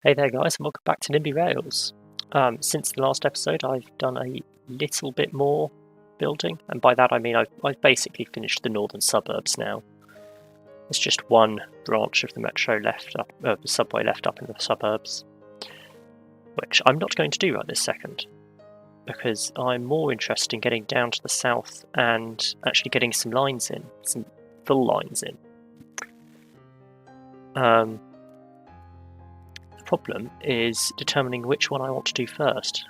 Hey there guys, and welcome back to Nimby Rails. Since the last episode I've done a little bit more building, and by that I mean I've basically finished the northern suburbs now. There's just one branch of the metro left up, the subway left up in the suburbs, which I'm not going to do right this second, because I'm more interested in getting down to the south and actually getting some lines in, some full lines in. The problem is determining which one I want to do first.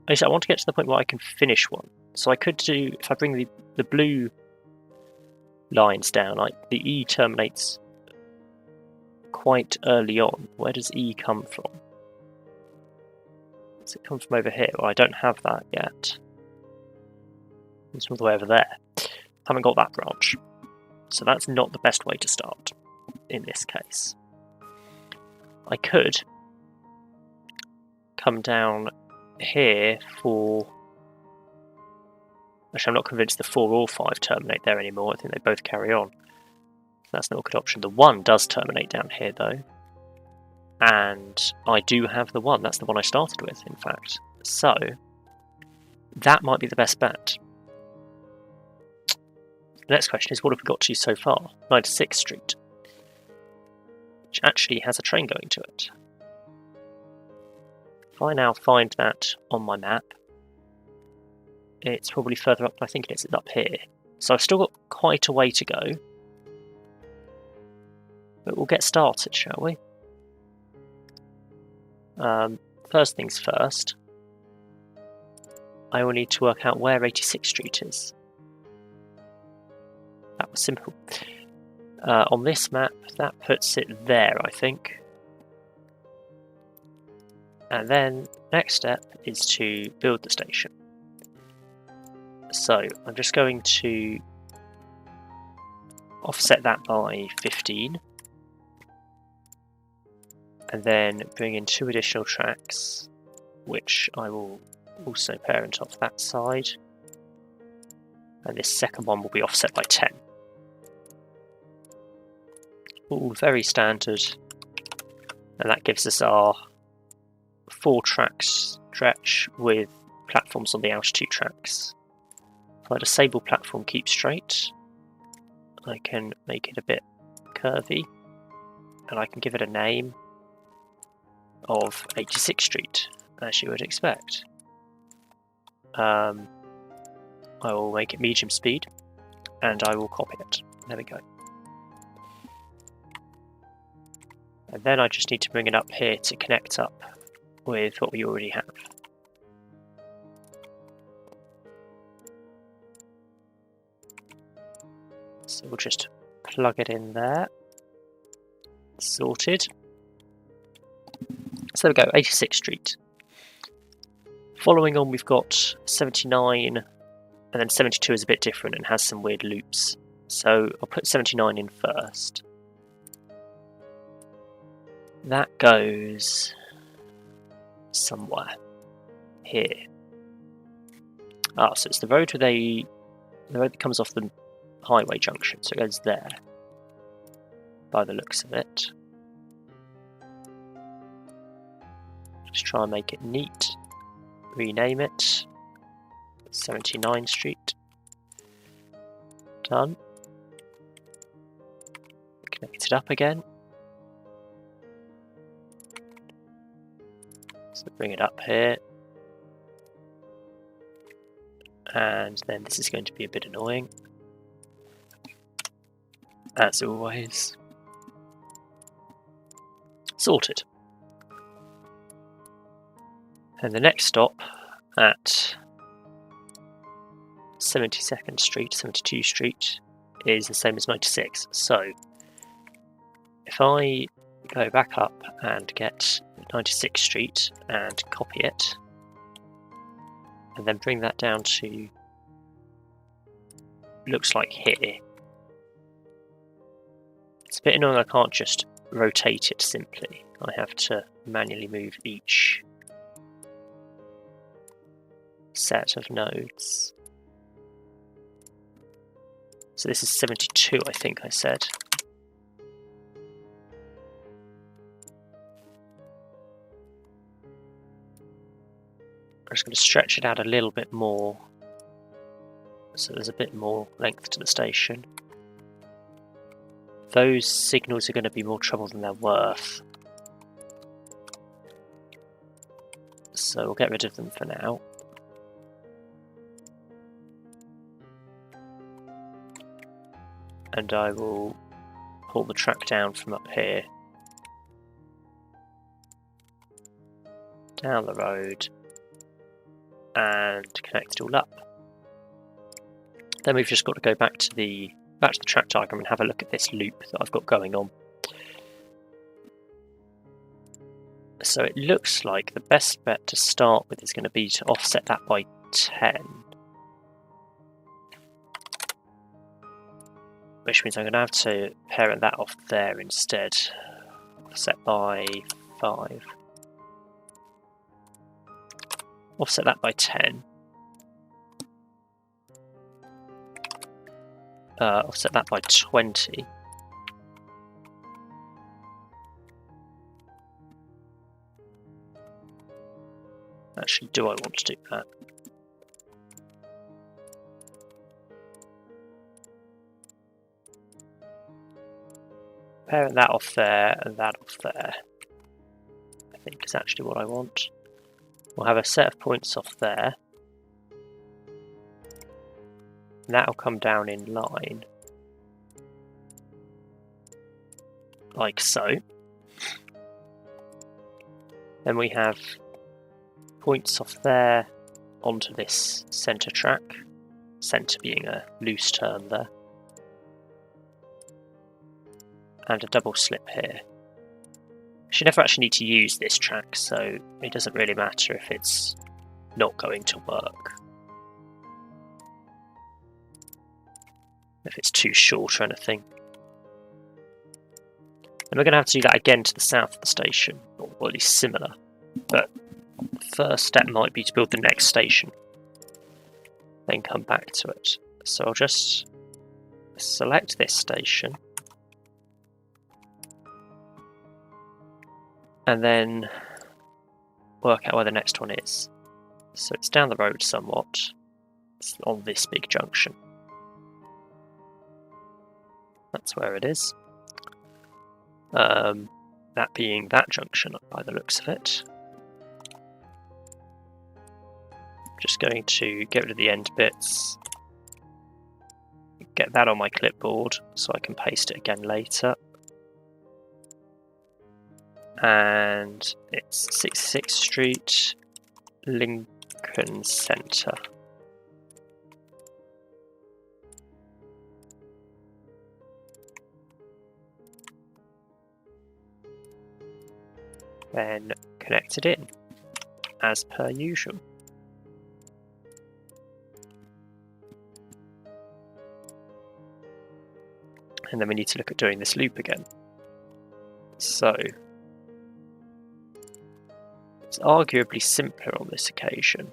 I want to get to the point where I can finish one. So I could do, if I bring the blue lines down, the E terminates quite early on. Where does E come from? Does it come from over here? Well, I don't have that yet. It's all the way over there. Haven't got that branch. So that's not the best way to start in this case. I could come down here for... Actually, I'm not convinced the 4 or 5 terminate there anymore. I think they both carry on. That's not a good option. The 1 does terminate down here, though. And I do have the 1. That's the one I started with, in fact. So, that might be the best bet. The next question is, what have we got to so far? 96th Street, which actually has a train going to it. If I now find that on my map, it's probably further up than I think it is. It's up here. So I've still got quite a way to go. But we'll get started, shall we? First things first, I will need to work out where 86th Street is. That was simple. On this map, that puts it there, I think. And then, next step is to build the station. So, I'm just going to offset that by 15. And then bring in 2 additional tracks, which I will also parent off that side. And this second one will be offset by 10. All very standard, and that gives us our 4 tracks stretch with platforms on the outer 2 tracks. If I disable platform keep straight, I can make it a bit curvy, and I can give it a name of 86th Street, as you would expect. I will make it medium speed, and I will copy it. There we go. And then I just need to bring it up here to connect up with what we already have. So we'll just plug it in there. Sorted. So there we go, 86th Street. Following on, we've got 79, and then 72 is a bit different and has some weird loops. So I'll put 79 in first. That goes somewhere here. So it's the road the road that comes off the highway junction, so it goes there, by the looks of it. Just try and make it neat. Rename it 79th Street. Done. Connect it up again. So bring it up here. And then this is going to be a bit annoying, as always. Sorted. And the next stop at 72nd Street, 72nd Street, is the same as 96. So if I go back up and get 96th Street and copy it, and then bring that down to, looks like here. It's a bit annoying I can't just rotate it simply. I have to manually move each set of nodes. So this is 72, I think I said. I'm just going to stretch it out a little bit more, so there's a bit more length to the station. Those signals are going to be more trouble than they're worth, so we'll get rid of them for now. And I will pull the track down from up here, down the road, and connect it all up. Then we've just got to go back to the track diagram and have a look at this loop that I've got going on. So it looks like the best bet to start with is going to be to offset that by 10. Which means I'm going to have to parent that off there instead. Offset by 5. Offset that by 10. Offset that by 20. Actually, do I want to do that? Parent that off there and that off there, I think is actually what I want. We'll have a set of points off there. And that'll come down in line. Like so. Then we have points off there onto this centre track. Centre being a loose term there. And a double slip here. You never actually need to use this track, so it doesn't really matter if it's not going to work. If it's too short or anything. And we're going to have to do that again to the south of the station, or at least similar. But the first step might be to build the next station, then come back to it. So I'll just select this station, and then work out where the next one is. So it's down the road somewhat. It's on this big junction. That's where it is. That being that junction by the looks of it. Just going to get rid of the end bits. Get that on my clipboard so I can paste it again later. And it's 66th Street, Lincoln Center. Then connect it in, as per usual. And then we need to look at doing this loop again. So it's arguably simpler on this occasion.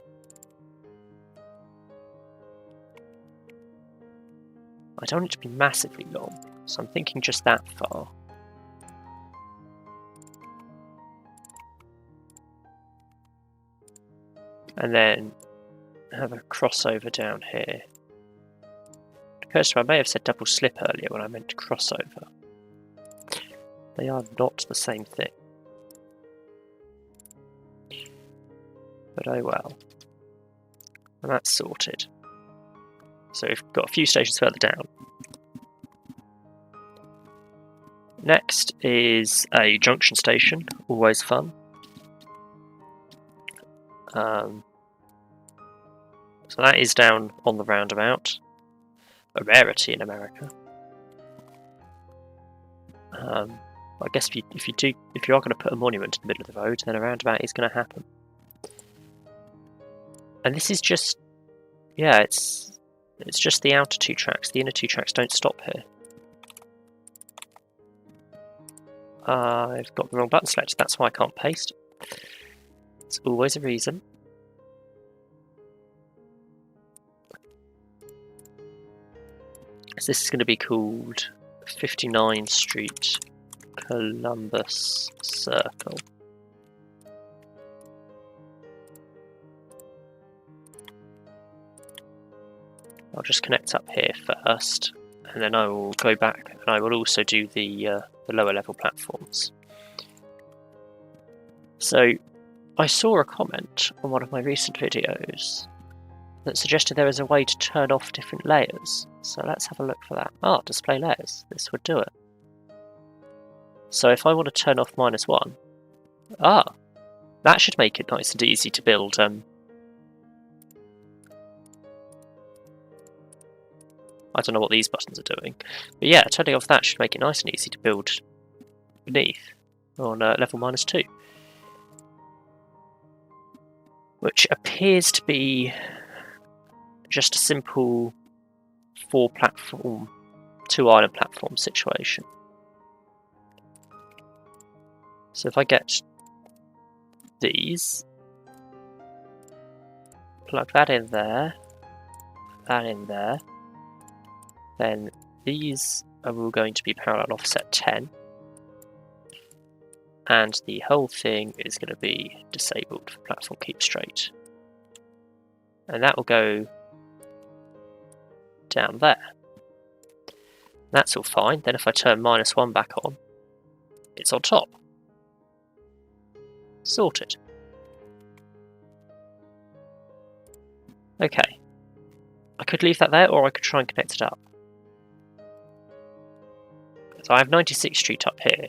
I don't want it to be massively long, so I'm thinking just that far. And then have a crossover down here. It occurs to me I may have said double slip earlier when I meant crossover. They are not the same thing. But oh well. And that's sorted. So we've got a few stations further down. Next is a junction station, always fun. So that is down on the roundabout, a rarity in America. I guess if you are going to put a monument in the middle of the road, then a roundabout is going to happen. And this is just, yeah, it's just the outer two tracks. The inner two tracks don't stop here. I've got the wrong button selected. That's why I can't paste. It's always a reason. So this is going to be called 59th Street, Columbus Circle. I'll just connect up here first, and then I will go back and I will also do the lower level platforms. So I saw a comment on one of my recent videos that suggested there is a way to turn off different layers. So let's have a look for that. Ah, display layers. This would do it. So if I want to turn off -1, that should make it nice and easy to build. I don't know what these buttons are doing, but yeah, turning off that should make it nice and easy to build beneath on level -2. Which appears to be just a simple 4-platform, 2-island platform situation. So if I get these, plug that in there, then these are all going to be parallel offset 10, and the whole thing is going to be disabled for platform keep straight. And that will go down there. That's all fine. Then if I turn -1 back on, it's on top. Sorted. Okay. I could leave that there, or I could try and connect it up. So I have 96th Street up here.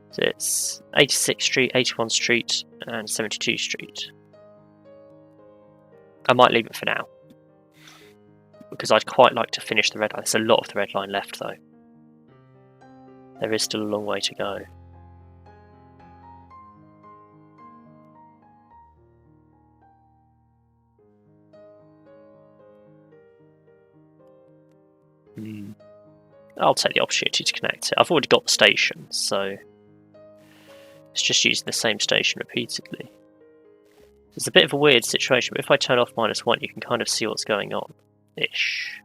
So it's 86th Street, 81 Street, and 72 Street. I might leave it for now, because I'd quite like to finish the red line. There's a lot of the red line left, though. There is still a long way to go. I'll take the opportunity to connect it. I've already got the station, so it's just using the same station repeatedly. It's a bit of a weird situation, but if I turn off -1, you can kind of see what's going on-ish.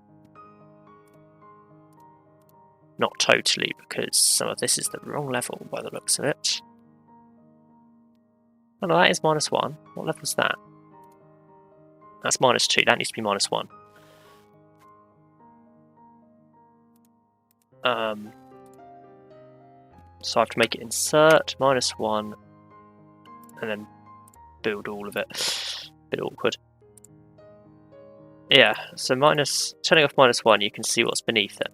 Not totally, because some of this is the wrong level by the looks of it. Oh no, that is -1. What level is that? That's -2. That needs to be -1. So I have to make it insert -1 and then build all of it. Bit awkward. Yeah, so turning off -1, you can see what's beneath it.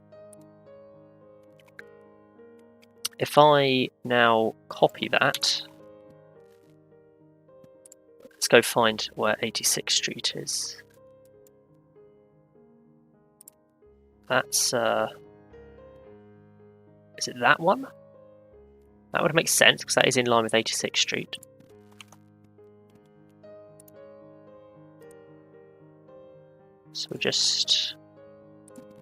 If I now copy that, let's go find where 86th Street is. That's is it that one? That would make sense, because that is in line with 86th Street. So we'll just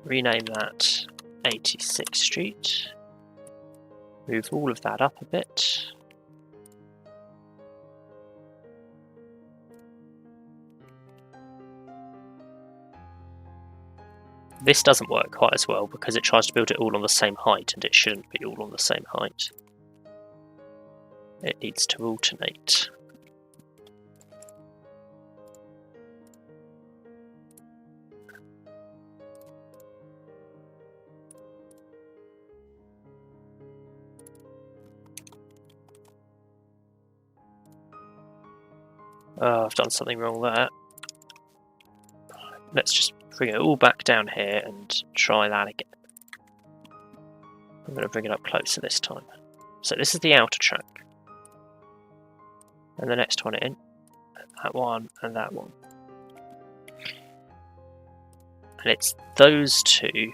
rename that 86th Street. Move all of that up a bit. This doesn't work quite as well because it tries to build it all on the same height, and it shouldn't be all on the same height. It needs to alternate. Oh, I've done something wrong there. Let's just bring it all back down here and try that again. I'm going to bring it up closer this time. So this is the outer track. And the next one in. That one and that one. And it's those two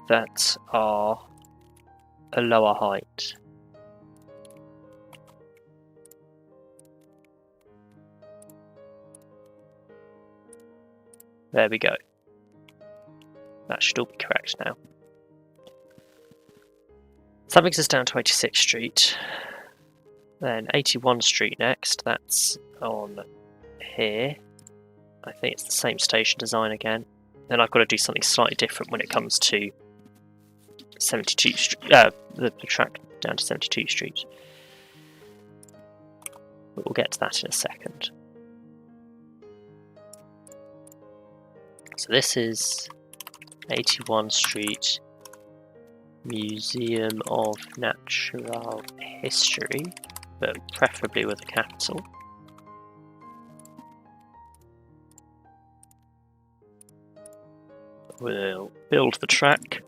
that are a lower height. There we go. That should all be correct now. So that brings us down to 86th Street. Then 81 Street next. That's on here. I think it's the same station design again. Then I've got to do something slightly different when it comes to 72 Street. The track down to 72 Street. But we'll get to that in a second. so this is 81 Street, Museum of Natural History, but preferably with a capital. We'll build the track.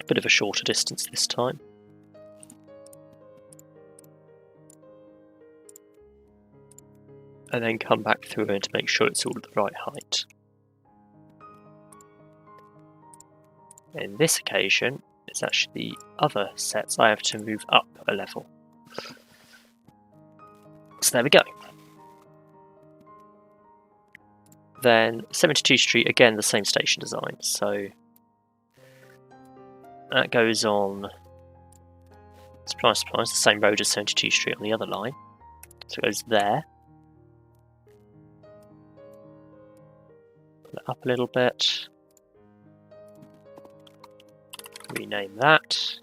Bit of a shorter distance this time. And then come back through it to make sure it's all at the right height. In this occasion, it's actually the other sets I have to move up a level. So there we go. Then 72 Street, again the same station design, so that goes on, surprise, the same road as 72 Street on the other line, so it goes there. Pull it up a little bit, rename that,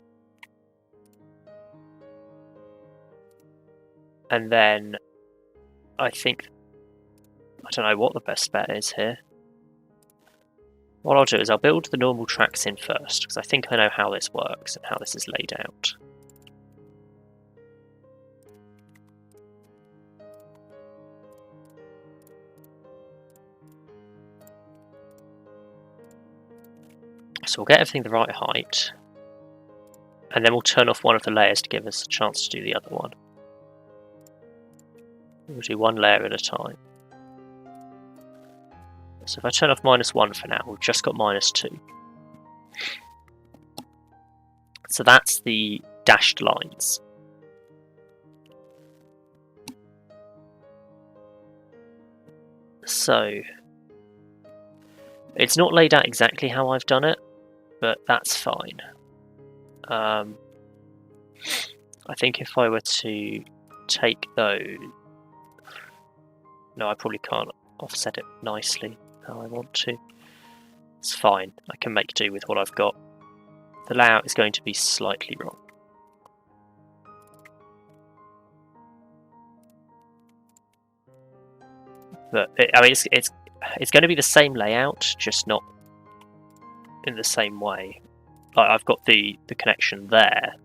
and then I don't know what the best bet is here. What I'll do is I'll build the normal tracks in first, because I think I know how this works and how this is laid out. So we'll get everything the right height, and then we'll turn off one of the layers to give us a chance to do the other one. We'll do one layer at a time. So if I turn off -1 for now, we've just got -2. So that's the dashed lines. So it's not laid out exactly how I've done it, but that's fine. I think if I were to take those... No, I probably can't offset it nicely how I want to. It's fine, I can make do with what I've got. The layout is going to be slightly wrong. But I mean, it's going to be the same layout, just not in the same way. Like I've got the connection there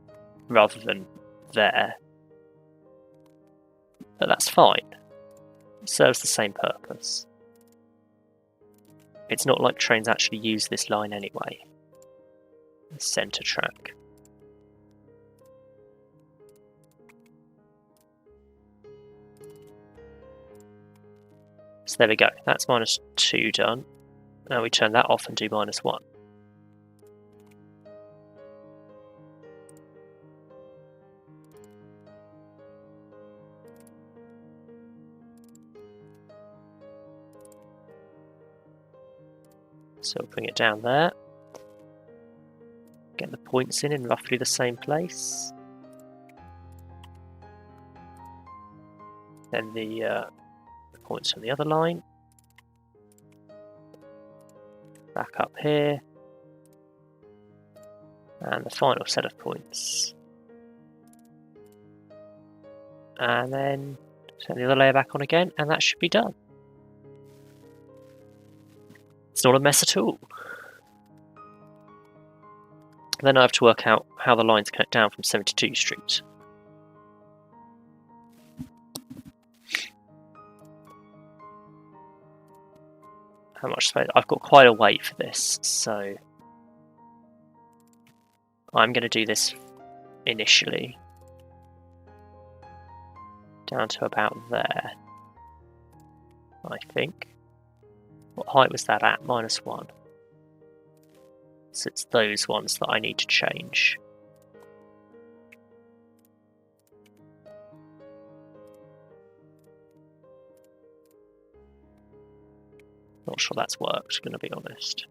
rather than there, but that's fine. It serves the same purpose. It's not like trains actually use this line anyway. The centre track. So there we go, that's -2 done. Now we turn that off and do -1. So we'll bring it down there. Get the points in roughly the same place. Then the points on the other line. Back up here. And the final set of points. And then turn the other layer back on again, and that should be done. It's not a mess at all. Then I have to work out how the lines connect down from 72 Street. How much space? I've got quite a way for this, so I'm going to do this initially down to about there, I think. What height was that at? -1. So it's those ones that I need to change. Not sure that's worked, gonna be honest.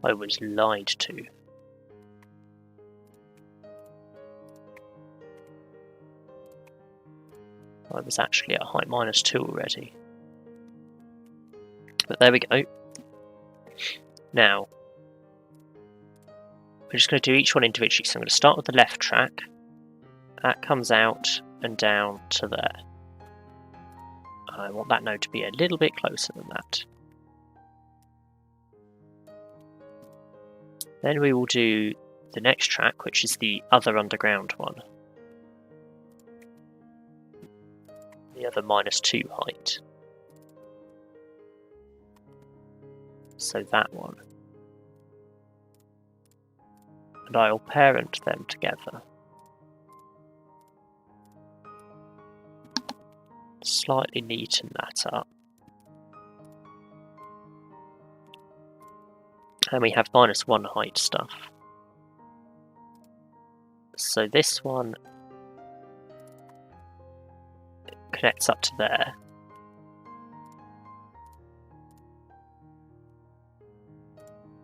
I was lied to. I was actually at height -2 already. But there we go. Now, we're just going to do each one individually. So I'm going to start with the left track. That comes out and down to there. I want that node to be a little bit closer than that. Then we will do the next track, which is the other underground one. The other -2 height. So that one. And I'll parent them together. Slightly neaten that up. And we have -1 height stuff. So this one connects up to there.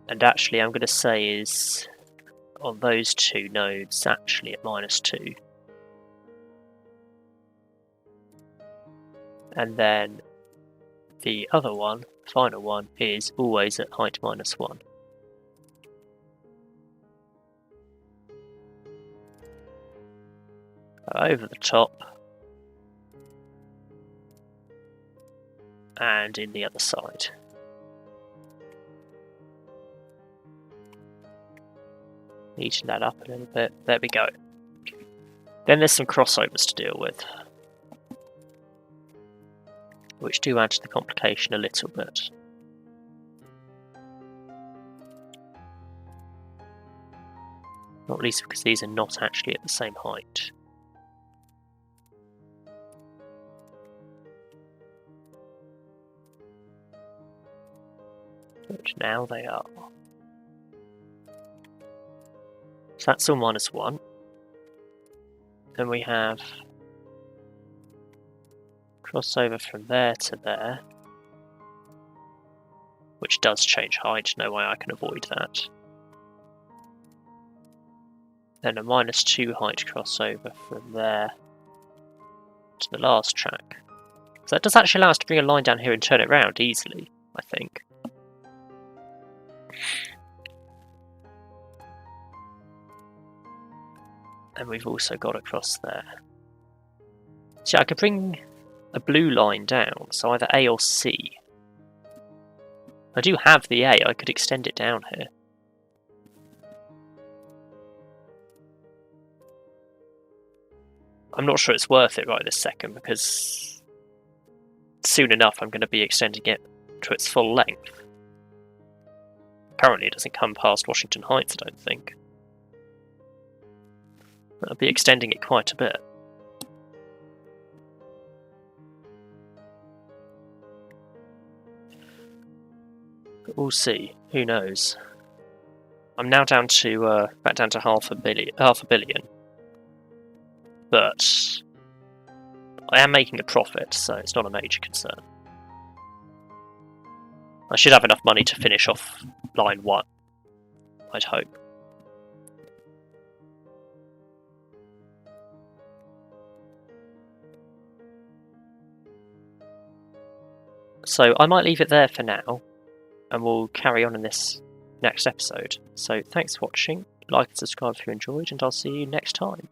And actually I'm going to say is on those two nodes actually at -2. And then the other one, final one, is always at height -1. Over the top and in the other side. Neaten that up a little bit. There we go. Then there's some crossovers to deal with, which do add to the complication a little bit. Not least because these are not actually at the same height. But now they are. So that's all -1. Then we have crossover from there to there, which does change height, no way I can avoid that. Then a -2 height crossover from there to the last track. So that does actually allow us to bring a line down here and turn it around easily, I think. And we've also got across there. So I could bring a blue line down, so either A or C. I do have the A, I could extend it down here. I'm not sure it's worth it right this second, because soon enough I'm going to be extending it to its full length. Currently it doesn't come past Washington Heights, I don't think. I'll be extending it quite a bit. But we'll see. Who knows? I'm now down to back down to half a billion. But I am making a profit, so it's not a major concern. I should have enough money to finish off line 1, I'd hope. So I might leave it there for now, and we'll carry on in this next episode. So thanks for watching, like and subscribe if you enjoyed, and I'll see you next time.